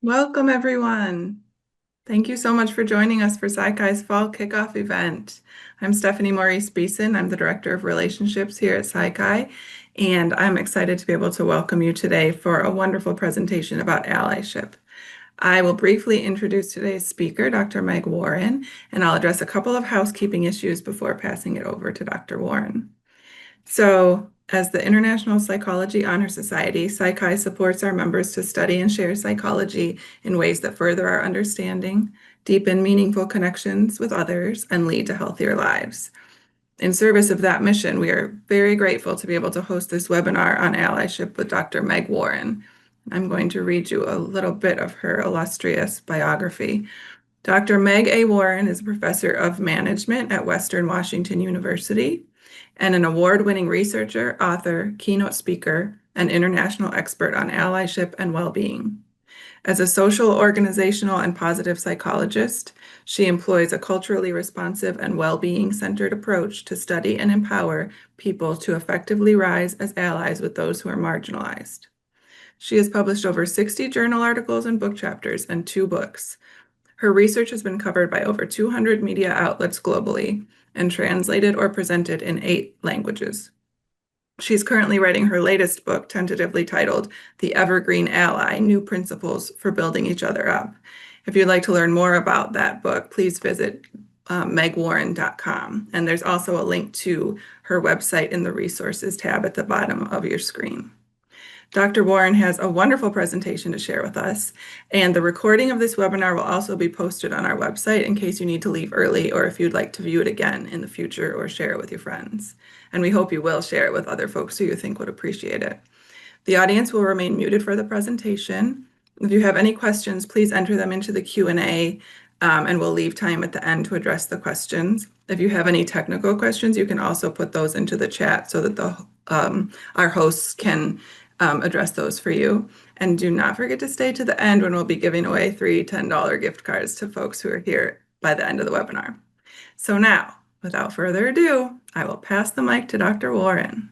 Welcome, everyone. Thank you so much for joining us for SciCai's Fall Kickoff event. I'm Stephanie Maurice Beeson. I'm the Director of Relationships here at SciCai, and I'm excited to be able to welcome you today for a wonderful presentation about allyship. I will briefly introduce today's speaker, Dr. Meg Warren, and I'll address a couple of housekeeping issues before passing it over to Dr. Warren. So, as the International Psychology Honor Society, SciCai supports our members to study and share psychology in ways that further our understanding, deepen meaningful connections with others, and lead to healthier lives. In service of that mission, we are very grateful to be able to host this webinar on allyship with Dr. Meg Warren. I'm going to read you a little bit of her illustrious biography. Dr. Meg A. Warren is a professor of management at Western Washington University and an award-winning researcher, author, keynote speaker, and international expert on allyship and well-being. As a social, organizational, and positive psychologist, she employs a culturally responsive and well-being centered approach to study and empower people to effectively rise as allies with those who are marginalized. She has published over 60 journal articles and book chapters and 2 books. Her research has been covered by over 200 media outlets globally and translated or presented in 8 languages. She's currently writing her latest book, tentatively titled The Evergreen Ally: New Principles for Building Each Other Up. If you'd like to learn more about that book, please visit megwarren.com. And there's also a link to her website in the resources tab at the bottom of your screen. Dr. Warren has a wonderful presentation to share with us, and the recording of this webinar will also be posted on our website in case you need to leave early or if you'd like to view it again in the future or share it with your friends. And we hope you will share it with other folks who you think would appreciate it. The audience will remain muted for the presentation. If you have any questions, please enter them into the Q&A, and we'll leave time at the end to address the questions. If you have any technical questions, you can also put those into the chat so that our hosts can address those for you. And do not forget to stay to the end when we'll be giving away 3 $10 gift cards to folks who are here by the end of the webinar. So now, without further ado, I will pass the mic to Dr. Warren.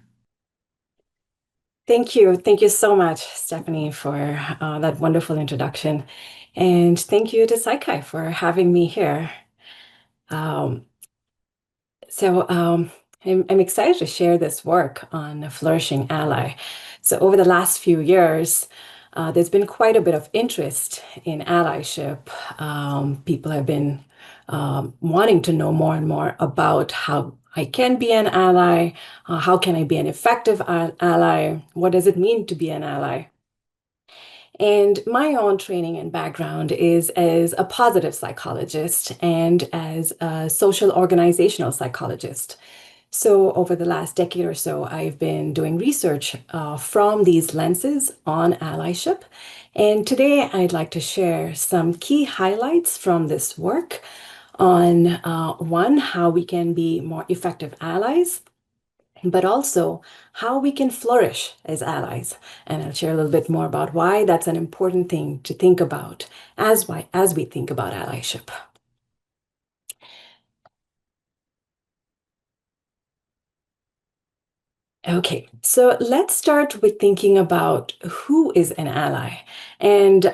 Thank you. Thank you so much, Stephanie, for that wonderful introduction. And thank you to SciCai for having me here. Um, I'm excited to share this work on a flourishing ally. So over the last few years, there's been quite a bit of interest in allyship. People have been wanting to know more and more about how I can be an ally, how can I be an effective ally, what does it mean to be an ally? And my own training and background is as a positive psychologist and as a social organizational psychologist. So over the last decade or so, I've been doing research from these lenses on allyship. And today I'd like to share some key highlights from this work on one, how we can be more effective allies, but also how we can flourish as allies. And I'll share a little bit more about why that's an important thing to think about as we think about allyship. Okay, so let's start with thinking about who is an ally. And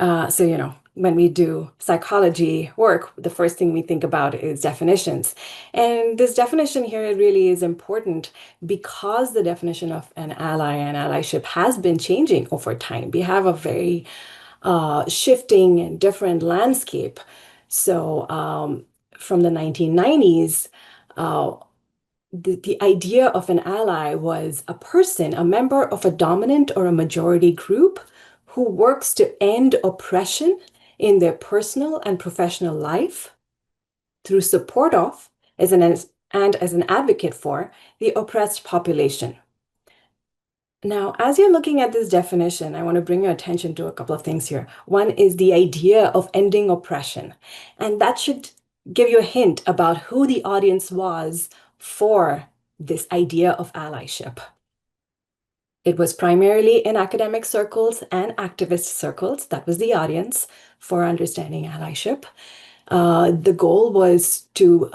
when we do psychology work, the first thing we think about is definitions. And this definition here really is important because the definition of an ally and allyship has been changing over time. We have a very shifting and different landscape. So from the 1990s, the idea of an ally was a person, a member of a dominant or a majority group who works to end oppression in their personal and professional life through support of and as an advocate for the oppressed population. Now, as you're looking at this definition, I want to bring your attention to a couple of things here. One is the idea of ending oppression, and that should give you a hint about who the audience was for this idea of allyship. It was primarily in academic circles and activist circles. That was the audience for understanding allyship. The goal was to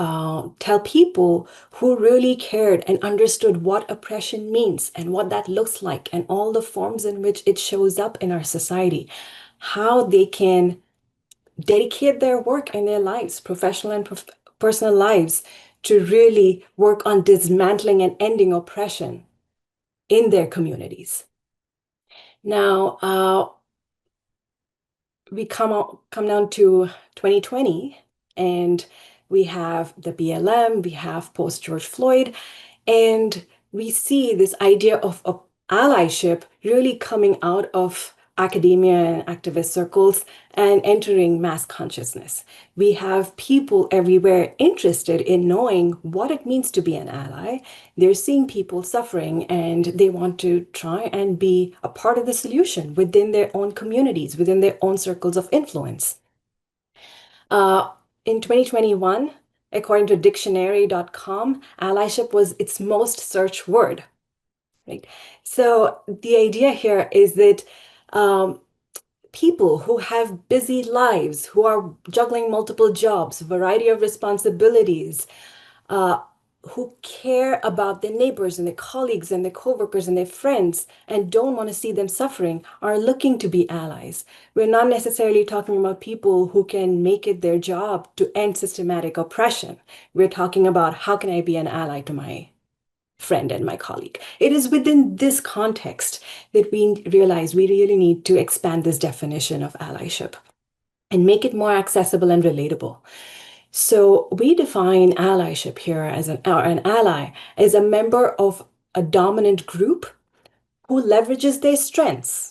tell people who really cared and understood what oppression means and what that looks like and all the forms in which it shows up in our society, how they can dedicate their work and their lives, professional and personal lives, to really work on dismantling and ending oppression in their communities. Now, we come down to 2020, and we have the BLM, we have post George Floyd, and we see this idea of allyship really coming out of academia and activist circles and entering mass consciousness. We have people everywhere interested in knowing what it means to be an ally. They're seeing people suffering and they want to try and be a part of the solution within their own communities, within their own circles of influence. Uh, in 2021, according to dictionary.com, allyship was its most searched word, right? So the idea here is that um, people who have busy lives, who are juggling multiple jobs, variety of responsibilities, uh, who care about their neighbors and their colleagues and their coworkers and their friends and don't want to see them suffering are looking to be allies. We're not necessarily talking about people who can make it their job to end systematic oppression. We're talking about how can I be an ally to my friend and my colleague. It is within this context that we realize we really need to expand this definition of allyship and make it more accessible and relatable. So we define allyship here as an ally as a member of a dominant group who leverages their strengths.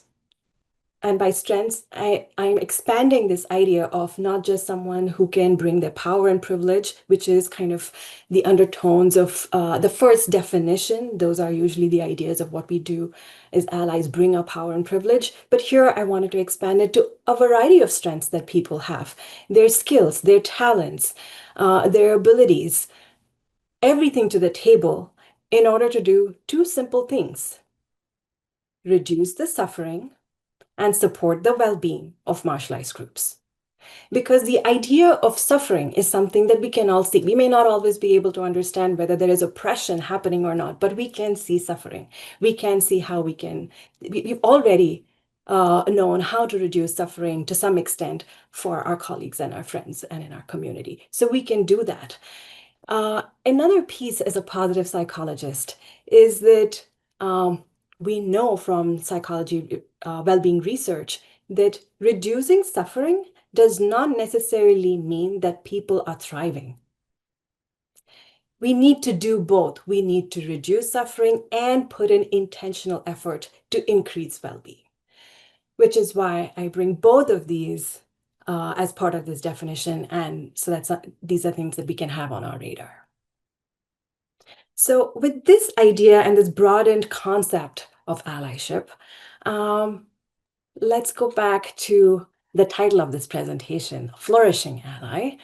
And by strengths, I'm expanding this idea of not just someone who can bring their power and privilege, which is kind of the undertones of the first definition. Those are usually the ideas of what we do as allies, bring our power and privilege. But here I wanted to expand it to a variety of strengths that people have, their skills, their talents, their abilities, everything to the table in order to do two simple things: reduce the suffering and support the well-being of marginalized groups. Because the idea of suffering is something that we can all see. We may not always be able to understand whether there is oppression happening or not, but we can see suffering. We can see how we've already known how to reduce suffering to some extent for our colleagues and our friends and in our community. So we can do that. Another piece as a positive psychologist is that we know from psychology well-being research that reducing suffering does not necessarily mean that people are thriving. We need to do both. We need to reduce suffering and put in intentional effort to increase well-being, which is why I bring both of these as part of this definition. And so these are things that we can have on our radar. So with this idea and this broadened concept of allyship, let's go back to the title of this presentation, Flourishing Ally.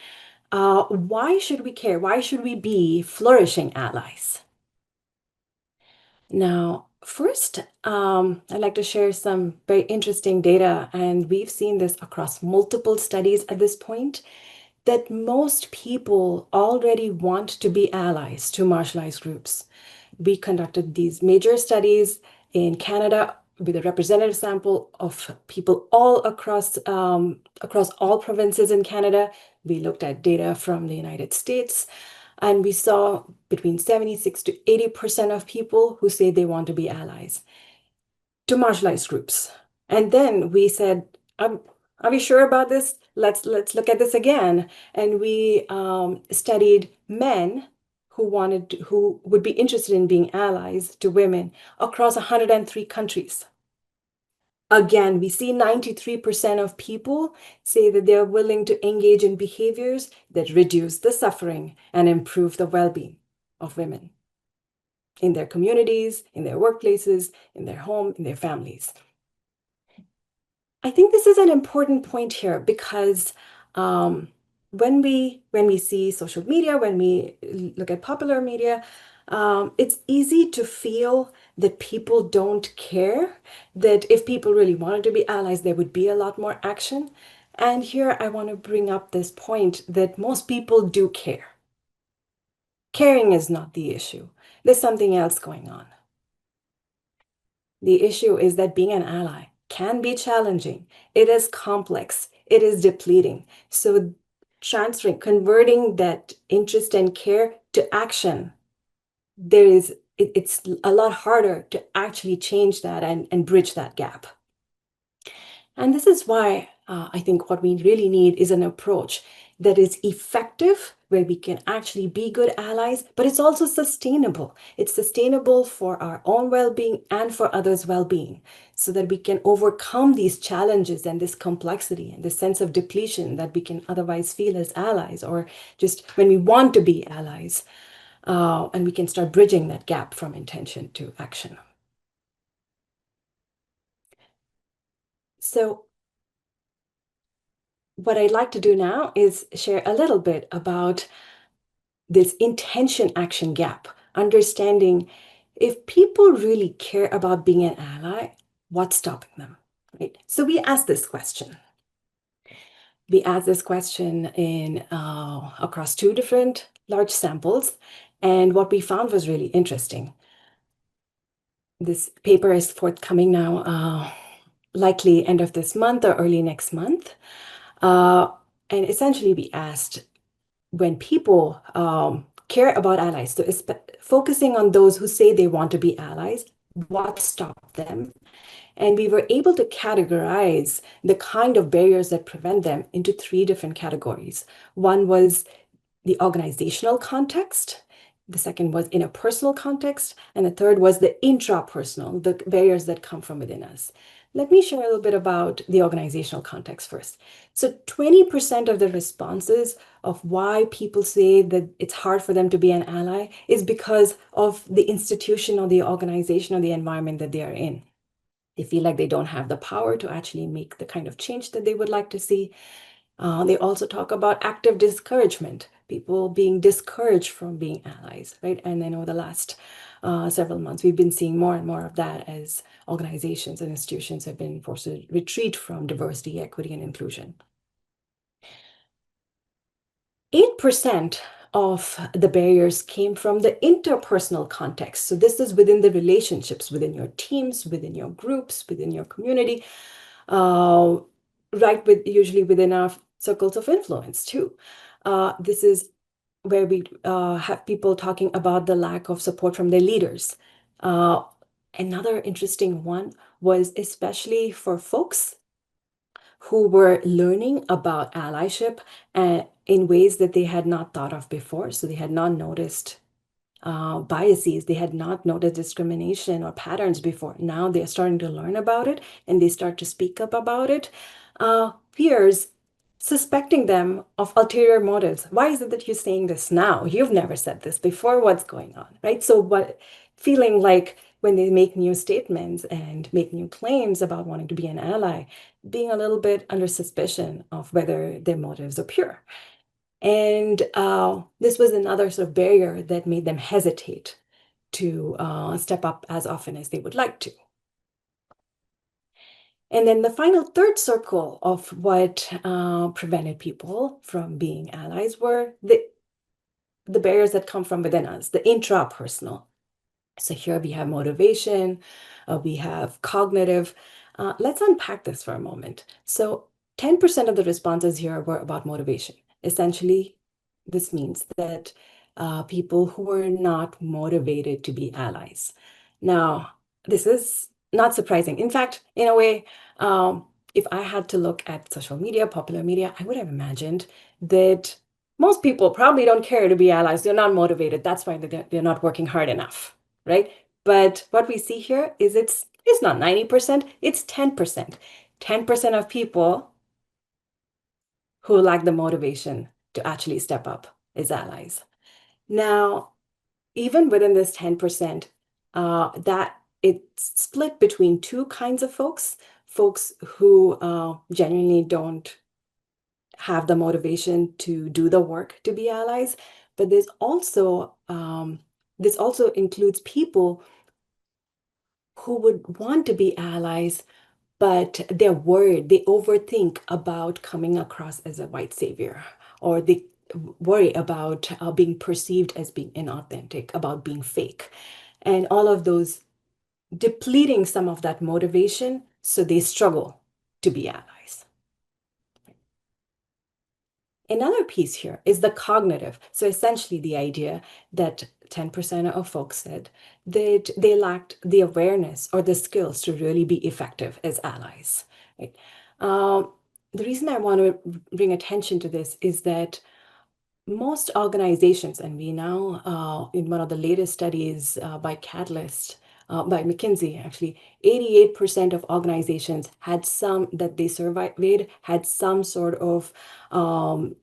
Why should we care? Why should we be flourishing allies? Now, first, I'd like to share some very interesting data, and we've seen this across multiple studies at this point, that most people already want to be allies to marginalized groups. We conducted these major studies in Canada with a representative sample of people all across all provinces in Canada. We looked at data from the United States, and we saw between 76 to 80% of people who say they want to be allies to marginalized groups. And then we said, are we sure about this? Let's look at this again. And we studied men who would be interested in being allies to women across 103 countries. Again, we see 93% of people say that they're willing to engage in behaviors that reduce the suffering and improve the well-being of women in their communities, in their workplaces, in their home, in their families. I think this is an important point here because when we see social media, when we look at popular media, it's easy to feel that people don't care, that if people really wanted to be allies, there would be a lot more action. And here I want to bring up this point that most people do care. Caring is not the issue. There's something else going on. The issue is that being an ally can be challenging. It is complex. It is depleting. So converting that interest and care to action, it's a lot harder to actually change that and bridge that gap. And this is why I think what we really need is an approach that is effective, where we can actually be good allies, but it's also sustainable. It's sustainable for our own well-being and for others' well-being, so that we can overcome these challenges and this complexity and this sense of depletion that we can otherwise feel as allies, or just when we want to be allies, and we can start bridging that gap from intention to action. So what I'd like to do now is share a little bit about this intention action gap, understanding if people really care about being an ally, what's stopping them, right? So we asked this question. We asked this question in across 2 different large samples, and what we found was really interesting. This paper is forthcoming now, likely end of this month or early next month. And essentially, we asked, when people care about allies, so focusing on those who say they want to be allies, what stopped them? And we were able to categorize the kind of barriers that prevent them into 3 different categories. One was the organizational context. The second was interpersonal context. And the third was the intrapersonal, the barriers that come from within us. Let me share a little bit about the organizational context first. So 20% of the responses of why people say that it's hard for them to be an ally is because of the institution or the organization or the environment that they are in. They feel like they don't have the power to actually make the kind of change that they would like to see. They also talk about active discouragement, people being discouraged from being allies, right? And then over the last several months, we've been seeing more and more of that as organizations and institutions have been forced to retreat from diversity, equity, and inclusion. 8% of the barriers came from the interpersonal context. So this is within the relationships, within your teams, within your groups, within your community, usually within our circles of influence too. This is where we have people talking about the lack of support from their leaders. Another interesting one was especially for folks who were learning about allyship in ways that they had not thought of before. So they had not noticed biases, they had not noticed discrimination or patterns before. Now they're starting to learn about it and they start to speak up about it. Peers suspecting them of ulterior motives. Why is it that you're saying this now? You've never said this before. What's going on, right? So feeling like when they make new statements and make new claims about wanting to be an ally, being a little bit under suspicion of whether their motives are pure. And this was another sort of barrier that made them hesitate to step up as often as they would like to. And then the final third circle of what prevented people from being allies were the barriers that come from within us, the intrapersonal. So here we have motivation, we have cognitive. Let's unpack this for a moment. So 10% of the responses here were about motivation. Essentially, this means that people who are not motivated to be allies. Now, this is not surprising. In fact, in a way, if I had to look at social media, popular media, I would have imagined that most people probably don't care to be allies. They're not motivated. That's why they're not working hard enough, right? But what we see here is it's not 90%, it's 10%. 10% of people who lack the motivation to actually step up as allies. Now, even within this 10%, that it's split between 2 kinds of folks who genuinely don't have the motivation to do the work to be allies, but there's also this also includes people who would want to be allies, but they're worried, they overthink about coming across as a white savior, or they worry about being perceived as being inauthentic, about being fake. And all of those depleting some of that motivation so they struggle to be allies. Another piece here is the cognitive. So essentially the idea that 10% of folks said that they lacked the awareness or the skills to really be effective as allies, right? The reason I want to bring attention to this is that most organizations, and we now, in one of the latest studies by Catalyst, by McKinsey, actually, 88% of organizations had some that they surveyed had some sort of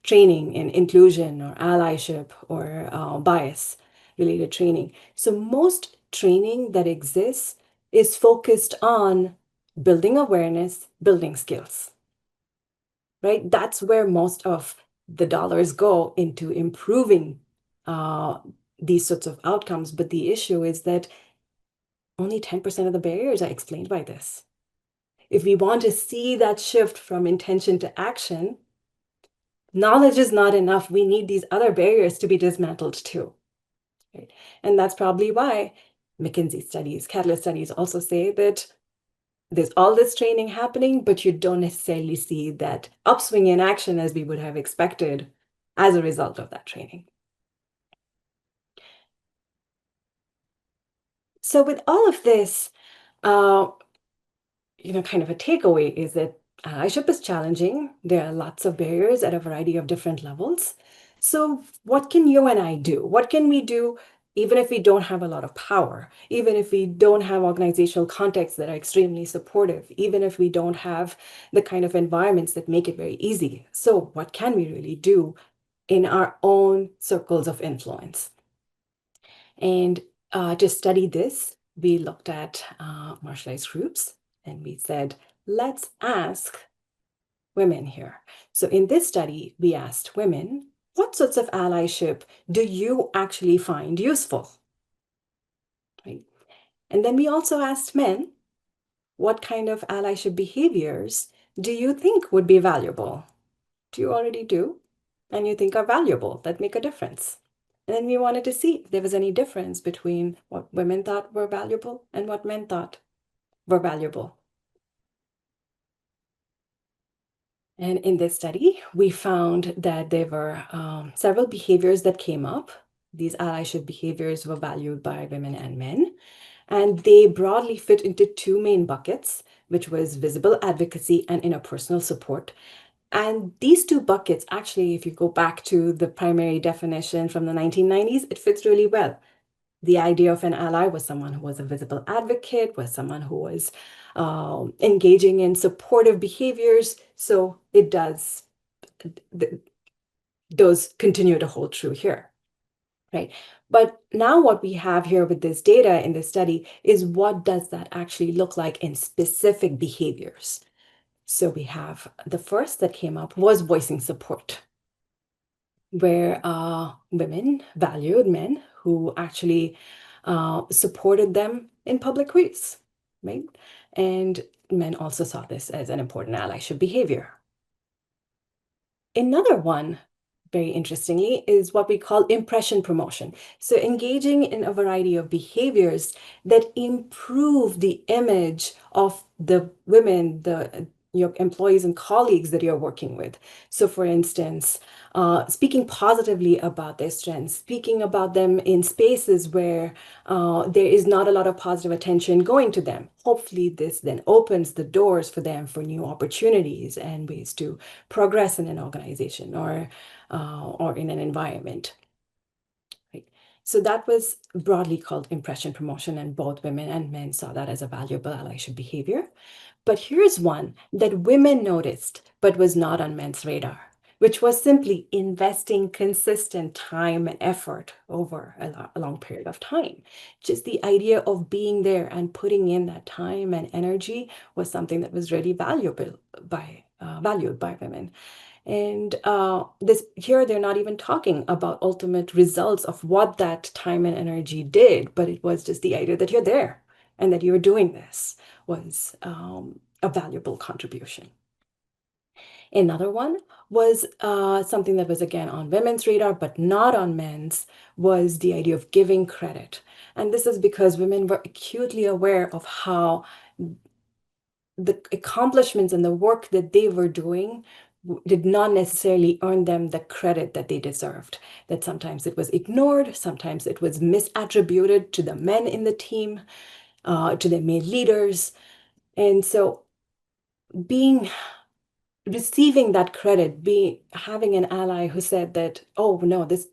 training in inclusion or allyship or bias related training. So most training that exists is focused on building awareness, building skills, right? That's where most of the dollars go into improving uh, these sorts of outcomes. But the issue is that only 10% of the barriers are explained by this. If we want to see that shift from intention to action, knowledge is not enough. We need these other barriers to be dismantled too. Right? And that's probably why McKinsey studies, Catalyst studies also say that there's all this training happening, but you don't necessarily see that upswing in action as we would have expected as a result of that training. So with all of this, kind of a takeaway is that allyship is challenging. There are lots of barriers at a variety of different levels. So what can you and I do? What can we do even if we don't have a lot of power, even if we don't have organizational contexts that are extremely supportive, even if we don't have the kind of environments that make it very easy? So what can we really do in our own circles of influence? And to study this, we looked at marginalized groups and we said, let's ask women here. So in this study, we asked women, what sorts of allyship do you actually find useful? Right? And then we also asked men, what kind of allyship behaviors do you think would be valuable? Do you already do? And you think are valuable, that make a difference? And then we wanted to see if there was any difference between what women thought were valuable and what men thought were valuable. And in this study, we found that there were several behaviors that came up. These allyship behaviors were valued by women and men, and they broadly fit into two main buckets, which was visible advocacy and interpersonal support. And these two buckets, actually, if you go back to the primary definition from the 1990s, it fits really well. The idea of an ally was someone who was a visible advocate, was someone who was engaging in supportive behaviors. So it does, those continue to hold true here, right? But now what we have here with this data in this study is what does that actually look like in specific behaviors? So we have the first that came up was voicing support, where women valued men who actually supported them in public ways, right? And men also saw this as an important allyship behavior. Another one, very interestingly, is what we call impression promotion. So engaging in a variety of behaviors that improve the image of the women, your employees and colleagues that you're working with. So for instance, speaking positively about their strengths, speaking about them in spaces where there is not a lot of positive attention going to them. Hopefully this then opens the doors for them for new opportunities and ways to progress in an organization or in an environment. Right? So that was broadly called impression promotion, and both women and men saw that as a valuable allyship behavior. But here's one that women noticed, but was not on men's radar, which was simply investing consistent time and effort over a long period of time. Just the idea of being there and putting in that time and energy was something that was really valued by women. And this here, they're not even talking about ultimate results of what that time and energy did, but it was just the idea that you're there and that you're doing this was a valuable contribution. Another one was something that was again on women's radar, but not on men's, was the idea of giving credit. And this is because women were acutely aware of how the accomplishments and the work that they were doing did not necessarily earn them the credit that they deserved. That sometimes it was ignored, sometimes it was misattributed to the men in the team, to the male leaders. And so being receiving that credit, be having an ally who said that, oh no, this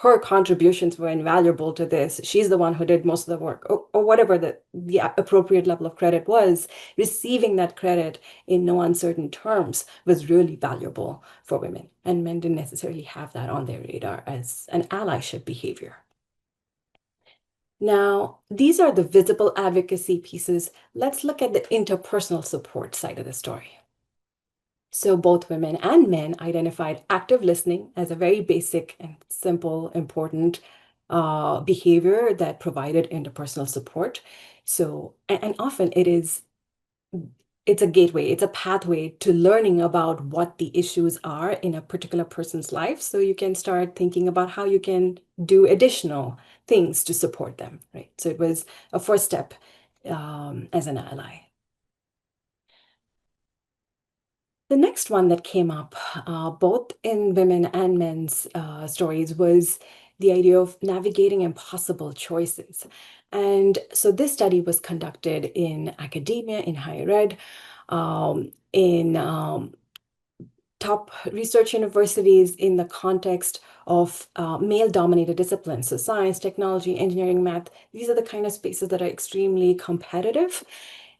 her contributions were invaluable to this. She's the one who did most of the work, or whatever the appropriate level of credit was. Receiving that credit in no uncertain terms was really valuable for women. And men didn't necessarily have that on their radar as an allyship behavior. Now, these are the visible advocacy pieces. Let's look at the interpersonal support side of the story. So both women and men identified active listening as a very basic and simple, important behavior that provided interpersonal support. So, and often it's a gateway, it's a pathway to learning about what the issues are in a particular person's life. So you can start thinking about how you can do additional things to support them, right? So it was a first step as an ally. The next one that came up, both in women and men's stories, was the idea of navigating impossible choices. And so this study was conducted in academia, in higher ed, in top research universities in the context of male-dominated disciplines. So science, technology, engineering, math, these are the kind of spaces that are extremely competitive.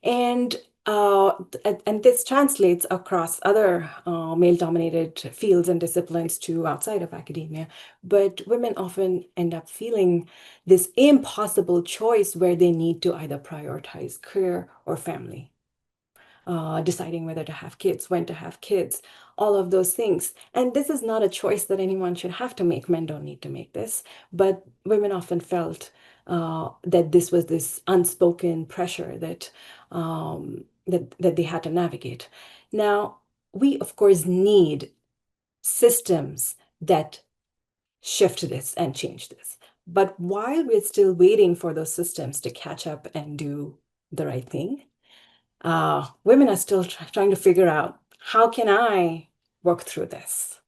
And and this translates across other male-dominated fields and disciplines to outside of academia. But women often end up feeling this impossible choice where they need to either prioritize career or family, deciding whether to have kids, when to have kids, all of those things. And this is not a choice that anyone should have to make. Men don't need to make this. But women often felt that this was this unspoken pressure that they had to navigate. Now, we, of course, need systems that shift this and change this. But while we're still waiting for those systems to catch up and do the right thing, women are still trying to figure out, how can I work through this,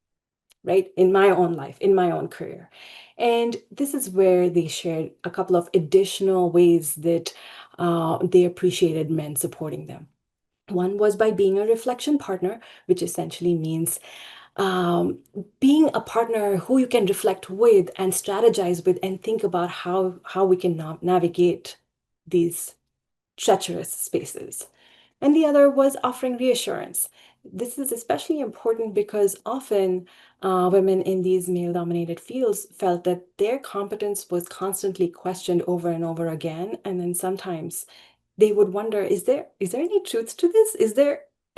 right? In my own life, in my own career. And this is where they shared a couple of additional ways that they appreciated men supporting them. One was by being a reflection partner, which essentially means um, being a partner who you can reflect with and strategize with and think about how we can navigate these treacherous spaces. And the other was offering reassurance. This is especially important because often women in these male-dominated fields felt that their competence was constantly questioned over and over again. And then sometimes they would wonder, is there any truth to this?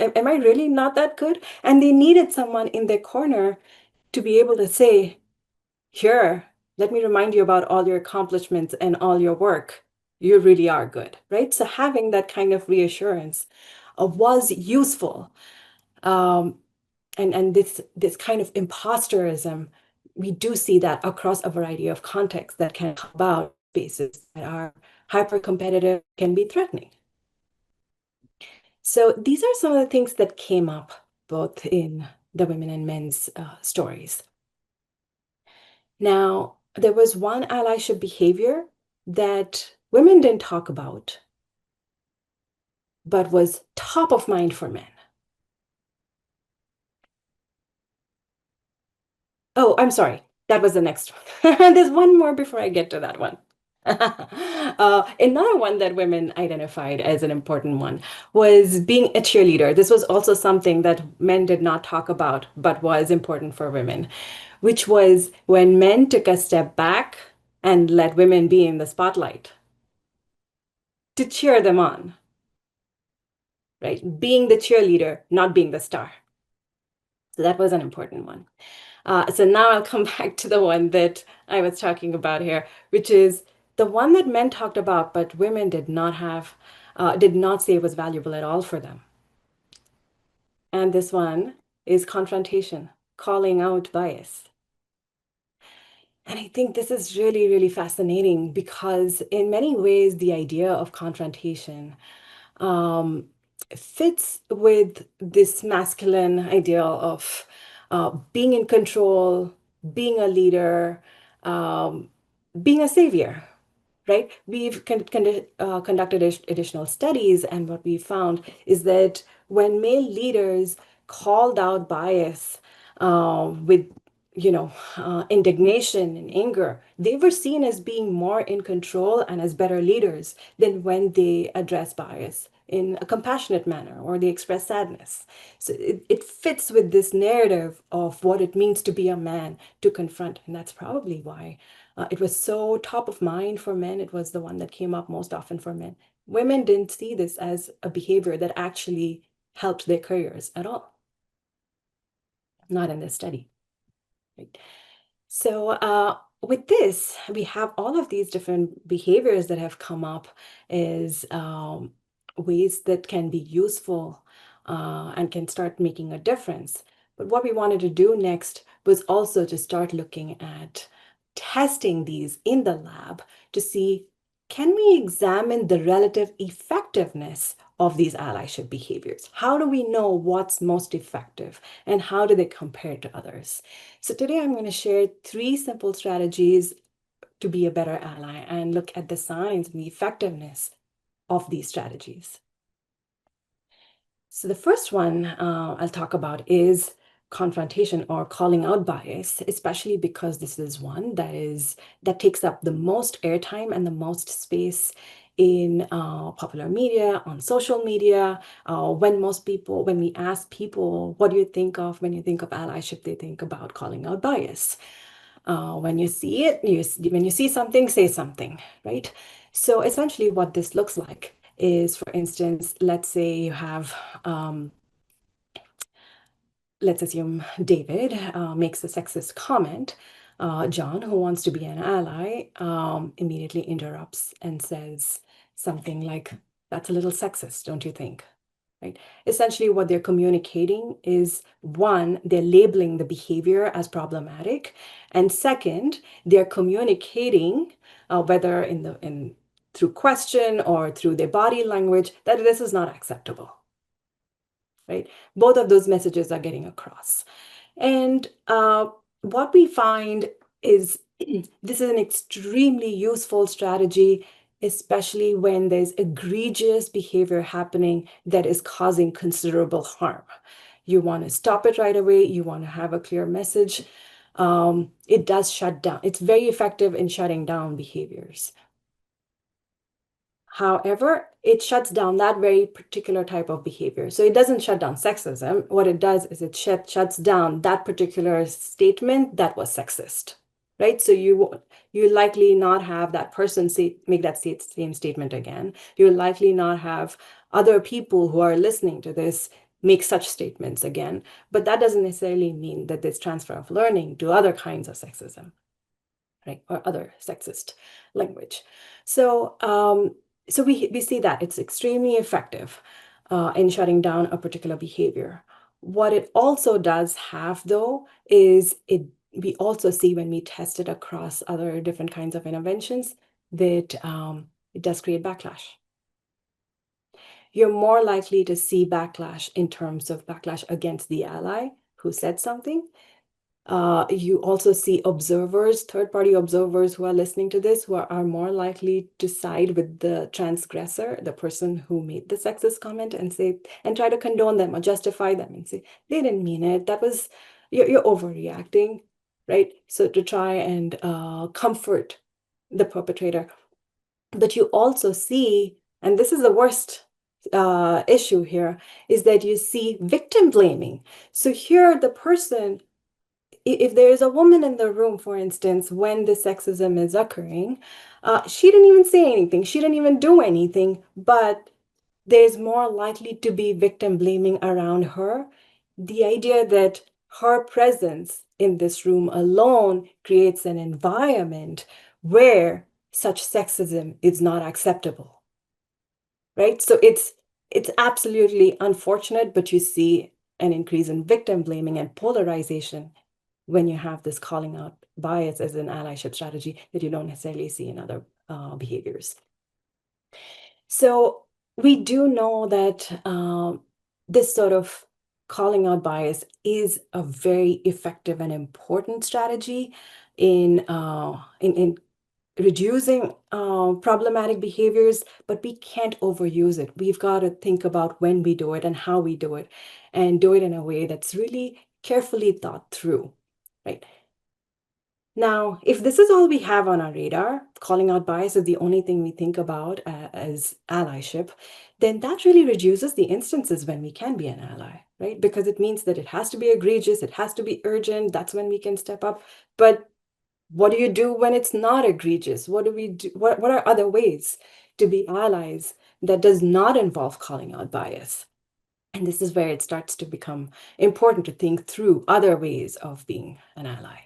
Am I really not that good? And they needed someone in their corner to be able to say, here, let me remind you about all your accomplishments and all your work. You really are good, right? So having that kind of reassurance was useful. Um, and this kind of imposterism, we do see that across a variety of contexts that can come about spaces that are hyper competitive, can be threatening. So these are some of the things that came up both in the women and men's stories. Now, there was one allyship behavior that women didn't talk about, but was top of mind for men. Oh, I'm sorry. That was the next one. There's one more before I get to that one. Another one that women identified as an important one was being a cheerleader. This was also something that men did not talk about, but was important for women, which was when men took a step back and let women be in the spotlight to cheer them on, right? Being the cheerleader, not being the star. So that was an important one. So now I'll come back to the one that I was talking about here, which is the one that men talked about, but women did not say it was valuable at all for them. And this one is confrontation, calling out bias. And I think this is really, really fascinating because in many ways, the idea of confrontation um, fits with this masculine ideal of being in control, being a leader, um, being a savior, right? We've conducted additional studies, and what we found is that when male leaders called out bias with, indignation and anger, they were seen as being more in control and as better leaders than when they address bias in a compassionate manner or they express sadness. So it fits with this narrative of what it means to be a man, to confront. And that's probably why it was so top of mind for men. It was the one that came up most often for men. Women didn't see this as a behavior that actually helped their careers at all, not in this study. Right? So with this, we have all of these different behaviors that have come up as ways that can be useful and can start making a difference. But what we wanted to do next was also to start looking at testing these in the lab to see, can we examine the relative effectiveness of these allyship behaviors? How do we know what's most effective and how do they compare to others? So today I'm going to share 3 simple strategies to be a better ally and look at the signs and the effectiveness of these strategies. So the first one I'll talk about is confrontation or calling out bias, especially because this is one that takes up the most airtime and the most space in popular media, on social media. When we ask people, what do you think of when you think of allyship, they think about calling out bias. When you see it, when you see something, say something, right? So essentially what this looks like is, for instance, let's say you have, let's assume David makes a sexist comment. John, who wants to be an ally, immediately interrupts and says something like, "That's a little sexist, don't you think?" Right? Essentially, what they're communicating is, one, they're labeling the behavior as problematic, and second, they're communicating, whether through question or through their body language, that this is not acceptable. Right? Both of those messages are getting across. And what we find is this is an extremely useful strategy, especially when there's egregious behavior happening that is causing considerable harm. You want to stop it right away. You want to have a clear message. It does shut down. It's very effective in shutting down behaviors. However, it shuts down that very particular type of behavior. So it doesn't shut down sexism. What it does is it shuts down that particular statement that was sexist, right? So you likely not have that person make that same statement again. You'll likely not have other people who are listening to this make such statements again. But that doesn't necessarily mean that there's transfer of learning to other kinds of sexism, right? Or other sexist language. So so we see that it's extremely effective in shutting down a particular behavior. What it also does have, though, is we also see when we test it across other different kinds of interventions that it does create backlash. You're more likely to see backlash in terms of backlash against the ally who said something. You also see observers, third-party observers who are listening to this, who are more likely to side with the transgressor, the person who made the sexist comment, and try to condone them or justify them and say, they didn't mean it. You're overreacting, right? So to try and comfort the perpetrator. But you also see, and this is the worst issue here, is that you see victim blaming. So here the person, if there is a woman in the room, for instance, when the sexism is occurring, she didn't even say anything. She didn't even do anything, but there's more likely to be victim blaming around her. The idea that her presence in this room alone creates an environment where such sexism is not acceptable, right? So it's absolutely unfortunate, but you see an increase in victim blaming and polarization when you have this calling out bias as an allyship strategy that you don't necessarily see in other behaviors. So We do know that this sort of calling out bias is a very effective and important strategy in reducing problematic behaviors, but we can't overuse it. We've got to think about when we do it and how we do it, and do it in a way that's really carefully thought through, right? Now, if this is all we have on our radar, calling out bias is the only thing we think about as allyship, then that really reduces the instances when we can be an ally, right? Because it means that it has to be egregious, it has to be urgent, that's when we can step up. But what do you do when it's not egregious? What do we do? What are other ways to be allies that does not involve calling out bias? And this is where it starts to become important to think through other ways of being an ally.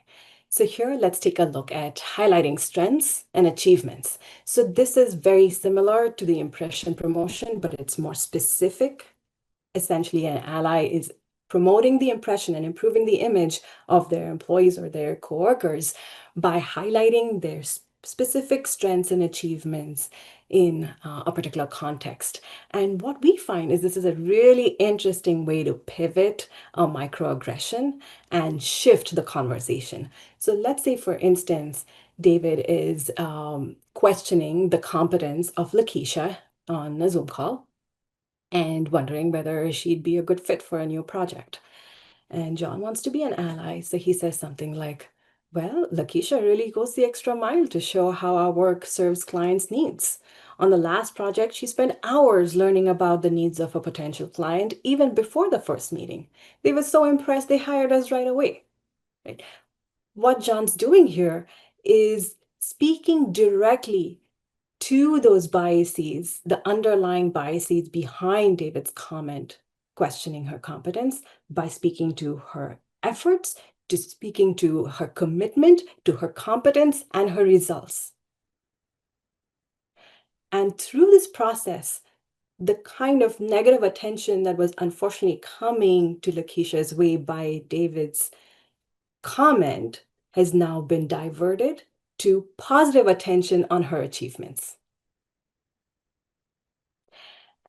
So here, let's take a look at highlighting strengths and achievements. So this is very similar to the impression promotion, but it's more specific. Essentially, an ally is promoting the impression and improving the image of their employees or their coworkers by highlighting their specific strengths and achievements in a particular context. And what we find is this is a really interesting way to pivot a microaggression and shift the conversation. So let's say, for instance, David is questioning the competence of Lakeisha on a Zoom call and wondering whether she'd be a good fit for a new project. And John wants to be an ally, so he says something like, well, Lakeisha really goes the extra mile to show how our work serves clients' needs. On the last project, she spent hours learning about the needs of a potential client even before the first meeting. They were so impressed they hired us right away. Right? What John's doing here is speaking directly to those biases, the underlying biases behind David's comment, questioning her competence by speaking to her efforts, to speaking to her commitment, to her competence, and her results. And through this process, the kind of negative attention that was unfortunately coming to Lakeisha's way by David's comment has now been diverted to positive attention on her achievements.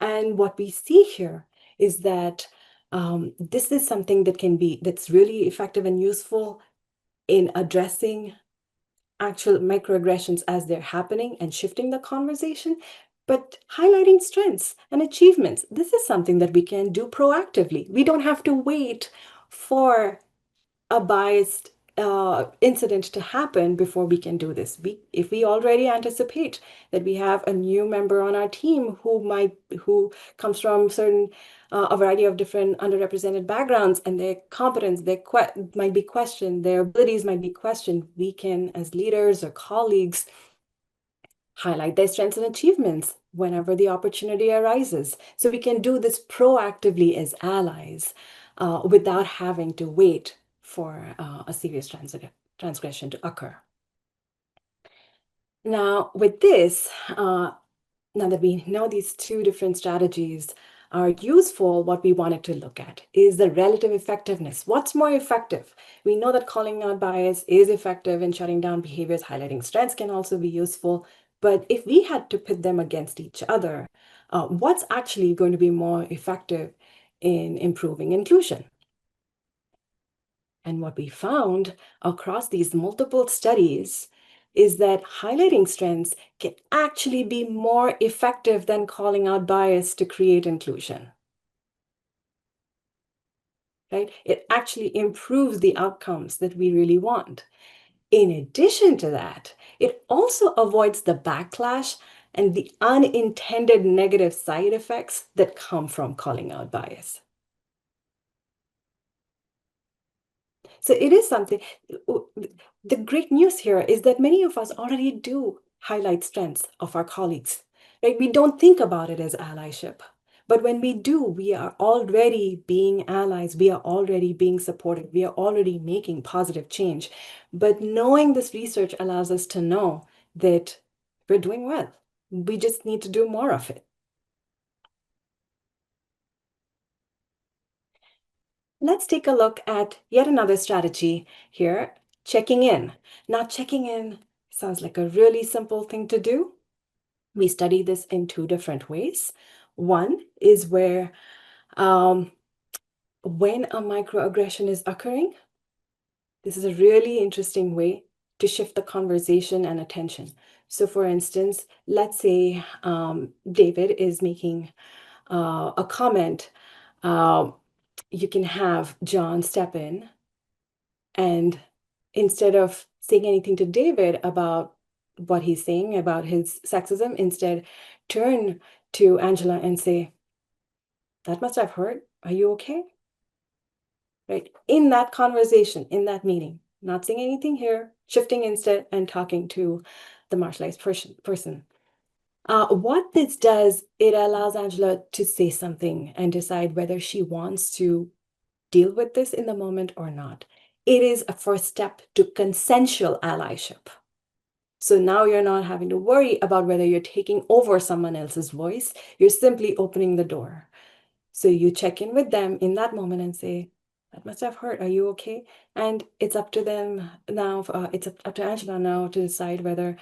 And what we see here is that this is something that's really effective and useful in addressing actual microaggressions as they're happening and shifting the conversation, but highlighting strengths and achievements. This is something that we can do proactively. We don't have to wait for a biased incident to happen before we can do this. If we already anticipate that we have a new member on our team who comes from a variety of different underrepresented backgrounds, and their competence might be questioned, their abilities might be questioned, we can, as leaders or colleagues, highlight their strengths and achievements whenever the opportunity arises. So we can do this proactively as allies without having to wait for a serious transgression to occur. Now, with this, now that we know these two different strategies are useful, what we wanted to look at is the relative effectiveness. What's more effective? We know that calling out bias is effective in shutting down behaviors. Highlighting strengths can also be useful. But if we had to pit them against each other, what's actually going to be more effective in improving inclusion? And what we found across these multiple studies is that highlighting strengths can actually be more effective than calling out bias to create inclusion. Right? It actually improves the outcomes that we really want. In addition to that, it also avoids the backlash and the unintended negative side effects that come from calling out bias. So it is something. The great news here is that many of us already do highlight strengths of our colleagues, right? We don't think about it as allyship, but when we do, we are already being allies. We are already being supported. We are already making positive change. But knowing this research allows us to know that we're doing well. We just need to do more of it. Let's take a look at yet another strategy here, checking in. Now, checking in sounds like a really simple thing to do. We study this in two different ways. One is where um, when a microaggression is occurring, this is a really interesting way to shift the conversation and attention. So for instance, let's say David is making a comment. Uh, you can have John step in and instead of saying anything to David about what he's saying about his sexism, instead turn to Angela and say, that must have hurt. Are you okay? Right? In that conversation, in that meeting, not saying anything here, shifting instead and talking to the marginalized person. What this does, it allows Angela to say something and decide whether she wants to deal with this in the moment or not. It is a first step to consensual allyship. So now you're not having to worry about whether you're taking over someone else's voice. You're simply opening the door. So you check in with them in that moment and say, that must have hurt. Are you okay? And it's up to them now. It's up to Angela now to decide whether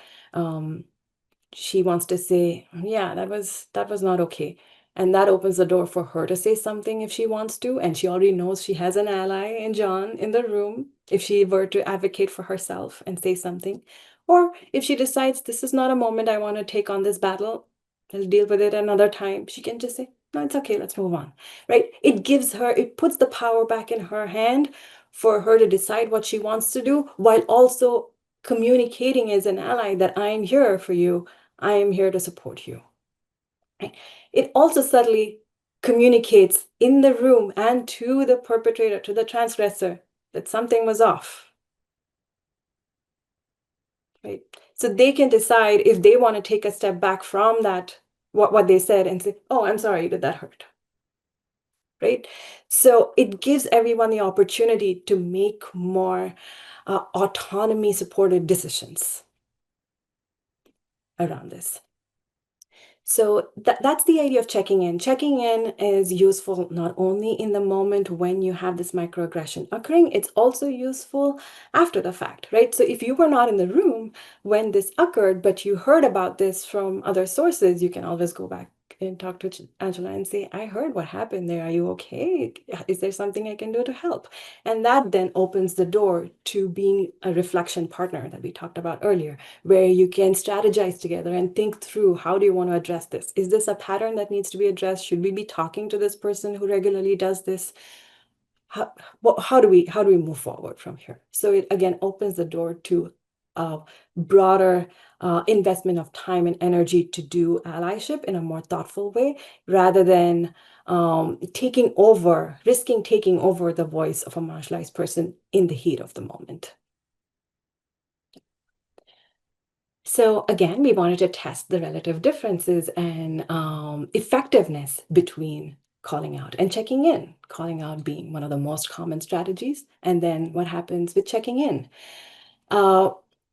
she wants to say, yeah, that was not okay. And that opens the door for her to say something if she wants to. And she already knows she has an ally in John in the room if she were to advocate for herself and say something. Or if she decides this is not a moment I want to take on this battle, I'll deal with it another time, she can just say, no, it's okay, let's move on. Right? It puts the power back in her hand for her to decide what she wants to do while also communicating as an ally that I'm here for you. I am here to support you. Right? It also subtly communicates in the room and to the perpetrator, to the transgressor, that something was off. Right? So they can decide if they want to take a step back from that, what they said, and say, oh, I'm sorry, did that hurt? Right? So it gives everyone the opportunity to make more autonomy supported decisions around this. So that's the idea of checking in. Checking in is useful not only in the moment when you have this microaggression occurring, it's also useful after the fact, right? So if you were not in the room when this occurred, but you heard about this from other sources, you can always go back and talk to Angela and say, I heard what happened there. Are you okay? Is there something I can do to help? And that then opens the door to being a reflection partner that we talked about earlier, where you can strategize together and think through, how do you want to address this? Is this a pattern that needs to be addressed? Should we be talking to this person who regularly does this? How do we move forward from here? So it again opens the door to a broader investment of time and energy to do allyship in a more thoughtful way, rather than risking taking over the voice of a marginalized person in the heat of the moment. So again, we wanted to test the relative differences and effectiveness between calling out and checking in. Calling out being one of the most common strategies, and then what happens with checking in.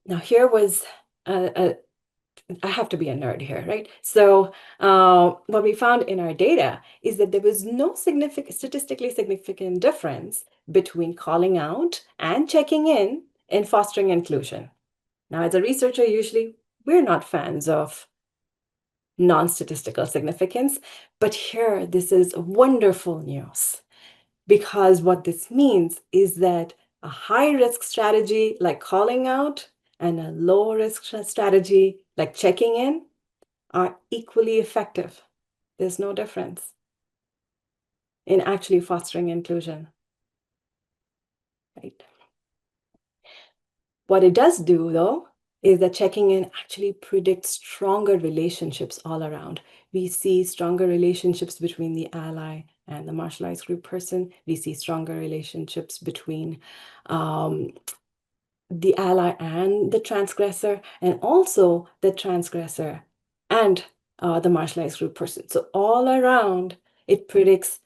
Now here was I have to be a nerd here, right? So what we found in our data is that there was no statistically significant difference between calling out and checking in fostering inclusion. Now, as a researcher, usually we're not fans of non-statistical significance, but here this is wonderful news, because what this means is that a high-risk strategy like calling out and a low-risk strategy like checking in are equally effective. There's no difference in actually fostering inclusion, right? What it does do, though, is that checking in actually predicts stronger relationships all around. We see stronger relationships between the ally and the marginalized group person. We see stronger relationships between the ally and the transgressor, and also the transgressor and the marginalized group person. So all around, it predicts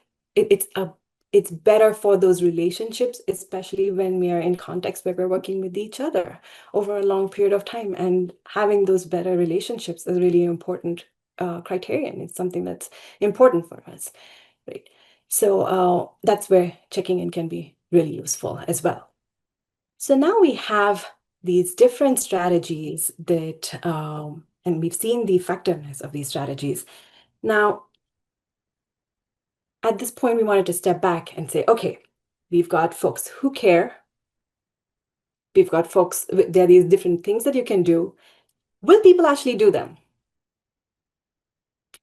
it's better for those relationships, especially when we are in context where we're working with each other over a long period of time. And having those better relationships is really important criterion. It's something that's important for us, right? So that's where checking in can be really useful as well. So now we have these different strategies that, and we've seen the effectiveness of these strategies. Now, at this point, we wanted to step back and say, okay, we've got folks who care. We've got folks, there are these different things that you can do. Will people actually do them?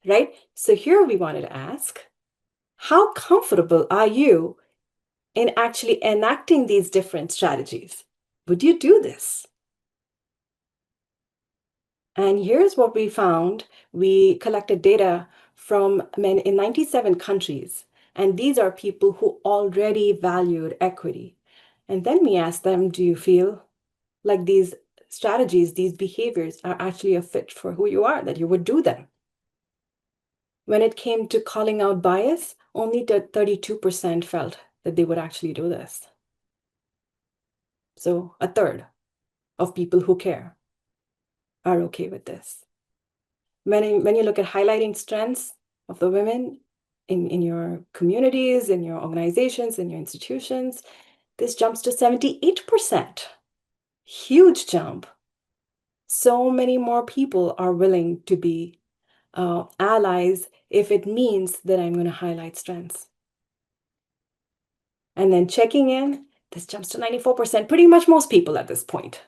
Right? So here we wanted to ask, how comfortable are you in actually enacting these different strategies? Would you do this? And here's what we found. We collected data from men in 97 countries, and these are people who already valued equity. And then we asked them, do you feel like these strategies, these behaviors are actually a fit for who you are, that you would do them? When it came to calling out bias, only 32% felt that they would actually do this. So a third of people who care are okay with this. When you look at highlighting strengths of the women in your communities, in your organizations, in your institutions, this jumps to 78%. Huge jump. So many more people are willing to be allies if it means that I'm going to highlight strengths. And then checking in, this jumps to 94%, pretty much most people at this point.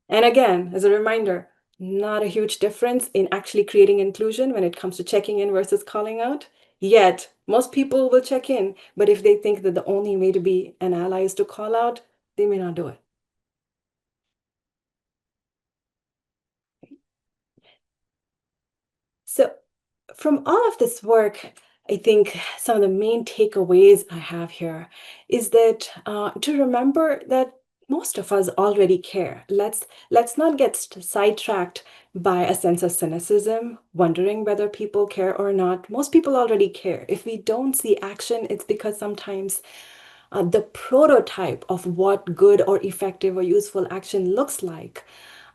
And again, as a reminder, not a huge difference in actually creating inclusion when it comes to checking in versus calling out. Yet, most people will check in, but if they think that the only way to be an ally is to call out, they may not do it. So, from all of this work, I think some of the main takeaways I have here is that to remember that most of us already care. Let's not get sidetracked by a sense of cynicism, wondering whether people care or not. Most people already care. If we don't see action, it's because sometimes the prototype of what good or effective or useful action looks like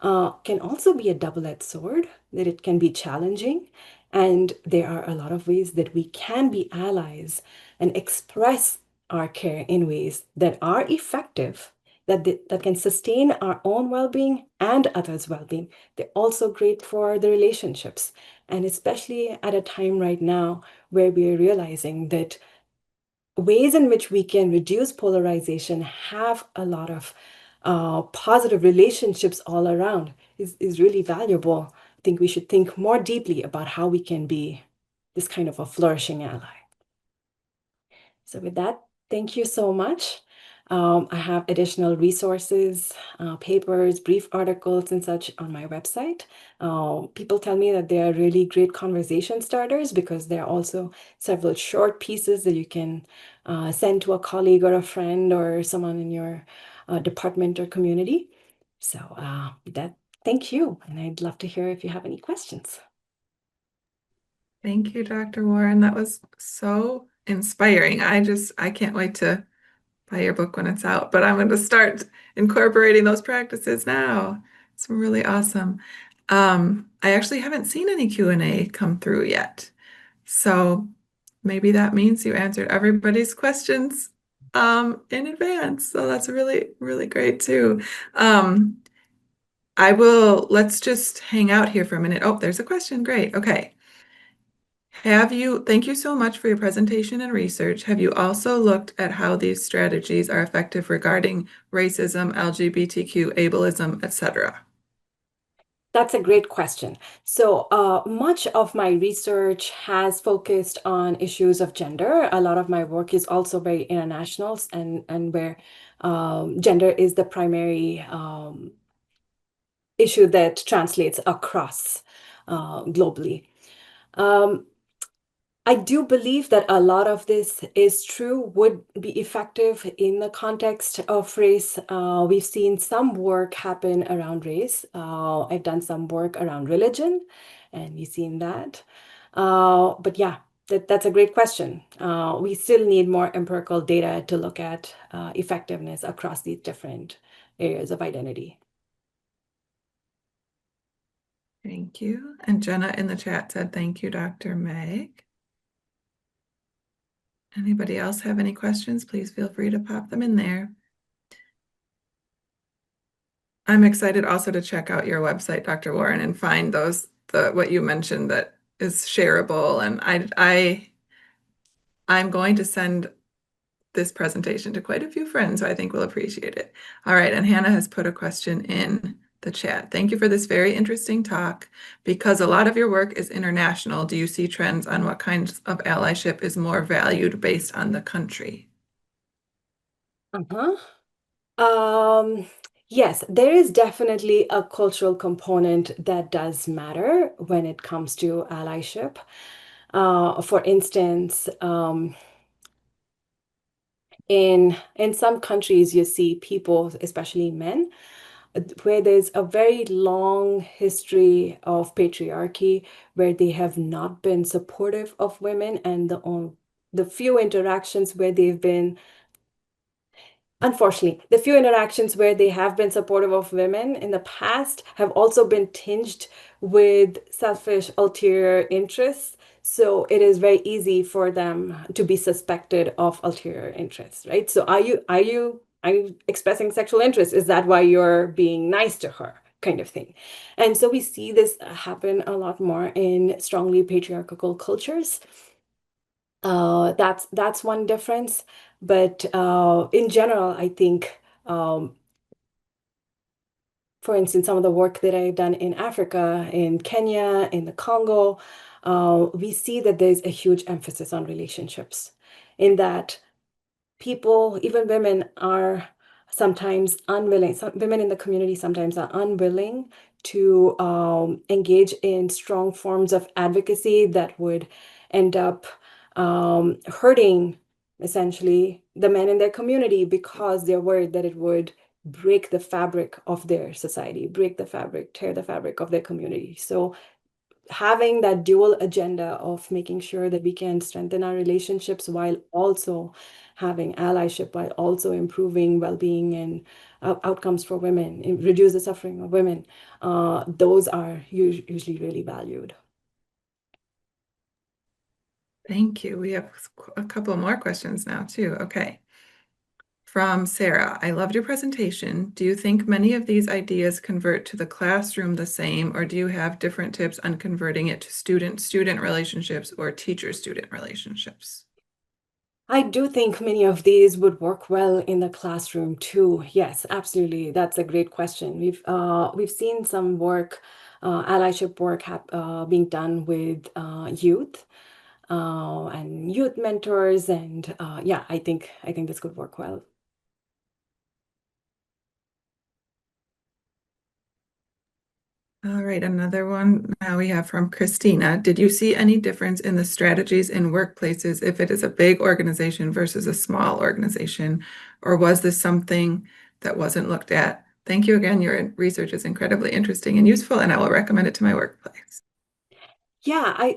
can also be a double-edged sword, that it can be challenging. And there are a lot of ways that we can be allies and express our care in ways that are effective, that can sustain our own well-being and others' well-being. They're also great for the relationships. And especially at a time right now where we're realizing that ways in which we can reduce polarization, have a lot of positive relationships all around is really valuable. I think we should think more deeply about how we can be this kind of a flourishing ally. So with that, thank you so much. I have additional resources, papers, brief articles, and such on my website. People tell me that they are really great conversation starters because there are also several short pieces that you can send to a colleague or a friend or someone in your department or community. So thank you. And I'd love to hear if you have any questions. Thank you, Dr. Warren. That was so inspiring. I can't wait to buy your book when it's out, but I'm going to start incorporating those practices now. It's really awesome. I actually haven't seen any Q&A come through yet. So maybe that means you answered everybody's questions in advance. So that's really, really great too. Let's just hang out here for a minute. Oh, there's a question. Great. Okay. Thank you so much for your presentation and research. Have you also looked at how these strategies are effective regarding racism, LGBTQ, ableism, etc.? That's a great question. So much of my research has focused on issues of gender. A lot of my work is also very international and where gender is the primary issue that translates across globally. I do believe that a lot of this is true, would be effective in the context of race. We've seen some work happen around race. I've done some work around religion, and we've seen that. But yeah, that's a great question. We still need more empirical data to look at effectiveness across these different areas of identity. Thank you. And Jenna in the chat said, thank you, Dr. Meg. Anybody else have any questions? Please feel free to pop them in there. I'm excited also to check out your website, Dr. Warren, and find what you mentioned that is shareable. And I'm going to send this presentation to quite a few friends who I think will appreciate it. All right, and Hannah has put a question in the chat. Thank you for this very interesting talk. Because a lot of your work is international, do you see trends on what kinds of allyship is more valued based on the country? Uh-huh. Um, yes, there is definitely a cultural component that does matter when it comes to allyship. For instance, in some countries, you see people, especially men, where there's a very long history of patriarchy, where they have not been supportive of women, and the few interactions where they've been unfortunately, the few interactions where they have been supportive of women in the past have also been tinged with selfish, ulterior interests. So it is very easy for them to be suspected of ulterior interests, right? So are you expressing sexual interest? Is that why you're being nice to her? Kind of thing. And so we see this happen a lot more in strongly patriarchal cultures. That's one difference. But in general, I think, for instance, some of the work that I've done in Africa, in Kenya, in the Congo, we see that there's a huge emphasis on relationships, in that people, even women, are sometimes unwilling. Some women in the community sometimes are unwilling to engage in strong forms of advocacy that would end up hurting essentially the men in their community, because they're worried that it would break the fabric of their society, break the fabric, tear the fabric of their community. So having that dual agenda of making sure that we can strengthen our relationships while also having allyship, while also improving well-being and outcomes for women, and reduce the suffering of women, those are usually really valued. Thank you. We have a couple more questions now too. Okay. From Sarah, I loved your presentation. Do you think many of these ideas convert to the classroom the same, or do you have different tips on converting it to student-student relationships or teacher-student relationships? I do think many of these would work well in the classroom too. Yes, absolutely. That's a great question. We've seen some work, allyship work being done with youth and youth mentors, and yeah, I think this could work well. All right, another one now we have from Christina. Did you see any difference in the strategies in workplaces if it is a big organization versus a small organization, or was this something that wasn't looked at? Thank you again. Your research is incredibly interesting and useful, and I will recommend it to my workplace. Yeah,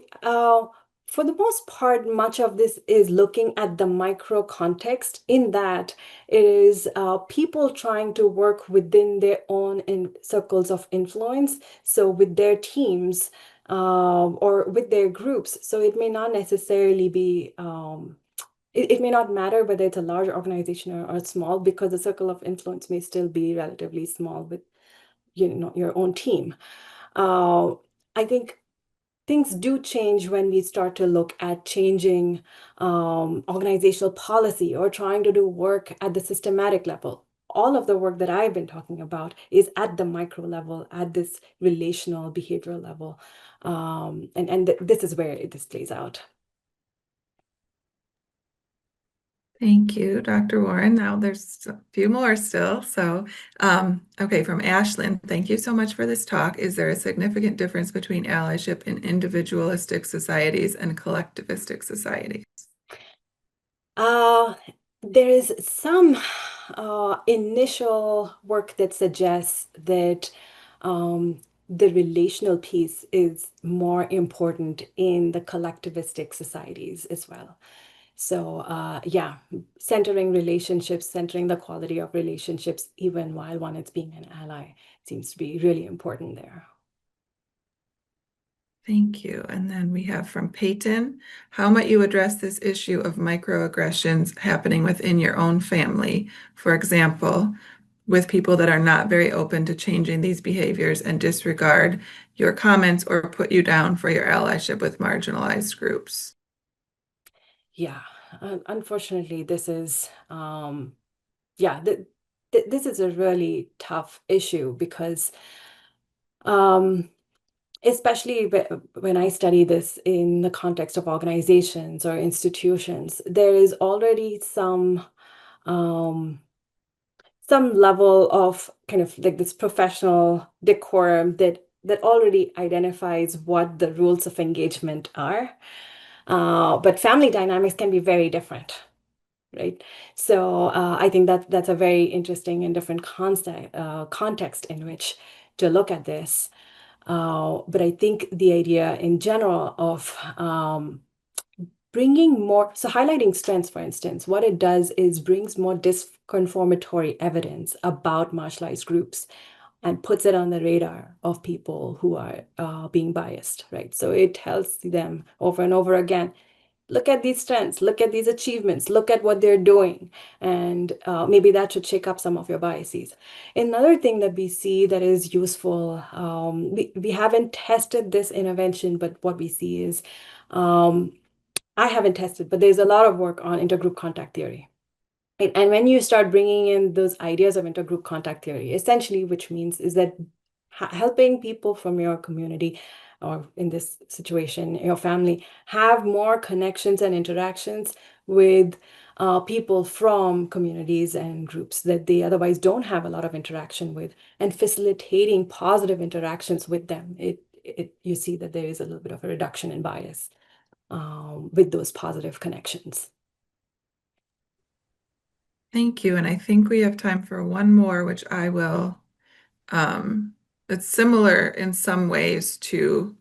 for the most part, much of this is looking at the micro context, in that it is people trying to work within their own circles of influence, so with their teams or with their groups. So it may not necessarily be, it may not matter whether it's a large organization or small, because the circle of influence may still be relatively small with, your own team. Uh, I think things do change when we start to look at changing organizational policy or trying to do work at the systematic level. All of the work that I've been talking about is at the micro level, at this relational behavioral level. And this is where this plays out. Thank you, Dr. Warren. Now there's a few more still. So, okay, from Ashlyn, thank you so much for this talk. Is there a significant difference between allyship in individualistic societies and collectivistic societies? Uh, there is some initial work that suggests that the relational piece is more important in the collectivistic societies as well. So, yeah, centering relationships, centering the quality of relationships, even while one is being an ally, seems to be really important there. Thank you. And then we have from Peyton, how might you address this issue of microaggressions happening within your own family? For example, with people that are not very open to changing these behaviors and disregard your comments or put you down for your allyship with marginalized groups. Yeah. Unfortunately, this is yeah, this is a really tough issue because um, especially when I study this in the context of organizations or institutions, there is already um, some level of kind of like this professional decorum that already identifies what the rules of engagement are. But family dynamics can be very different, right? So I think that that's a very interesting and different context in which to look at this. But I think the idea in general of bringing more, so highlighting strengths, for instance, what it does is brings more disconfirmatory evidence about marginalized groups and puts it on the radar of people who are being biased, right? So it tells them over and over again, look at these strengths, look at these achievements, look at what they're doing. And maybe that should shake up some of your biases. Another thing that we see that is useful, we haven't tested this intervention, but what we see is, I haven't tested, but there's a lot of work on intergroup contact theory. And when you start bringing in those ideas of intergroup contact theory, essentially, which means is that helping people from your community, or in this situation, your family, have more connections and interactions with people from communities and groups that they otherwise don't have a lot of interaction with, and facilitating positive interactions with them. You see that there is a little bit of a reduction in bias with those positive connections. Thank you. And I think we have time for one more, which I will, it's similar in some ways to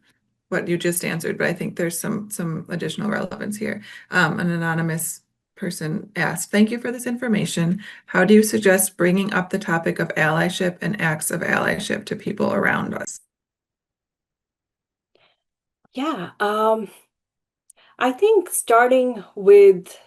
what you just answered, but I think there's some additional relevance here. An anonymous person asked, thank you for this information. How do you suggest bringing up the topic of allyship and acts of allyship to people around us? Yeah, I think starting with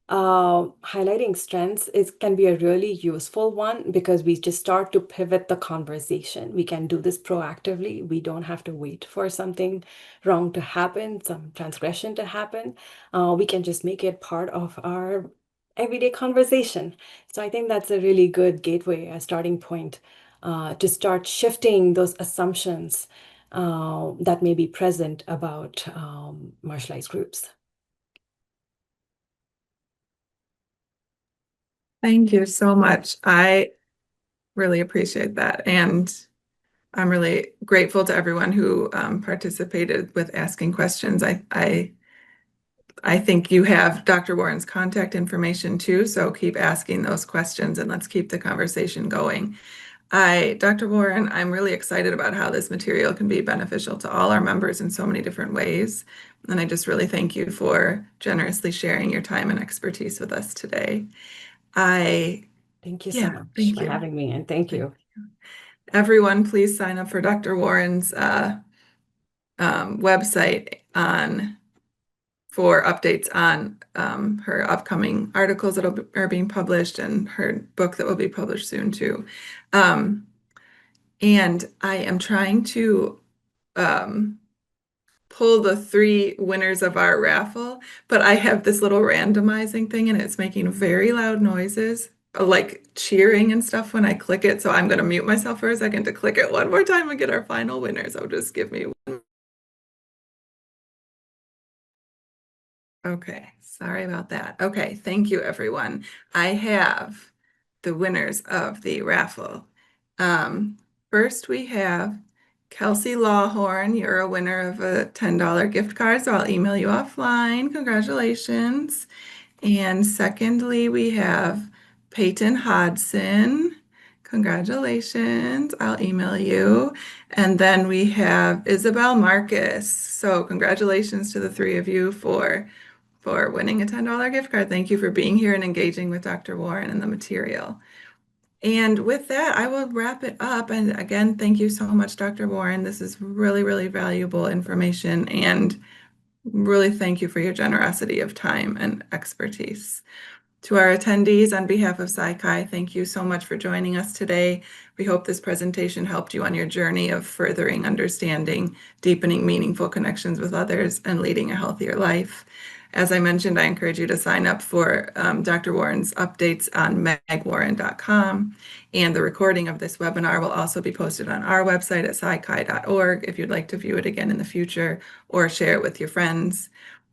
highlighting strengths can be a really useful one because we just start to pivot the conversation. We can do this proactively. We don't have to wait for something wrong to happen, some transgression to happen. We can just make it part of our everyday conversation. So I think that's a really good gateway, a starting point to start shifting those assumptions that may be present about marginalized groups. Thank you so much. I really appreciate that. And I'm really grateful to everyone who participated with asking questions. I think you have Dr. Warren's contact information too, so keep asking those questions and let's keep the conversation going. Dr. Warren, I'm really excited about how this material can be beneficial to all our members in so many different ways. And I just really thank you for generously sharing your time and expertise with us today. Thank you so Yeah, much thank for you. having me, and thank Thank you. you. Everyone, please sign up for Dr. Warren's website for updates on her upcoming articles that are being published and her book that will be published soon too. Um, and I am trying to um, pull the 3 winners of our raffle, but I have this little randomizing thing and it's making very loud noises, like cheering and stuff when I click it. So I'm going to mute myself for a second to click it one more time and get our final winner. So just give me one. Okay, sorry about that. Okay, thank you, everyone. I have the winners of the raffle. Um, First, we have Kelsey Lawhorn. You're a winner of a $10 gift card, so I'll email you offline. Congratulations. And secondly, we have Peyton Hodson. Congratulations. I'll email you. And then we have Isabel Marcus. So congratulations to the 3 of you for winning a $10 gift card. Thank you for being here and engaging with Dr. Warren and the material. And with that, I will wrap it up. And again, thank you so much, Dr. Warren. This is really, really valuable information. And really thank you for your generosity of time and expertise. To our attendees, on behalf of SciChi, thank you so much for joining us today. We hope this presentation helped you on your journey of furthering understanding, deepening meaningful connections with others, and leading a healthier life. As I mentioned, I encourage you to sign up for Dr. Warren's updates on megwarren.com. And the recording of this webinar will also be posted on our website at psychi.org if you'd like to view it again in the future or share it with your friends.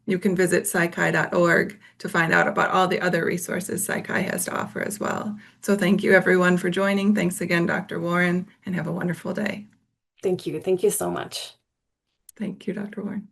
You can visit psychi.org to find out about all the other resources Psychi has to offer as well. So thank you everyone for joining. Thanks again, Dr. Warren, and have a wonderful day. Thank you. Thank you so much. Thank you, Dr. Warren.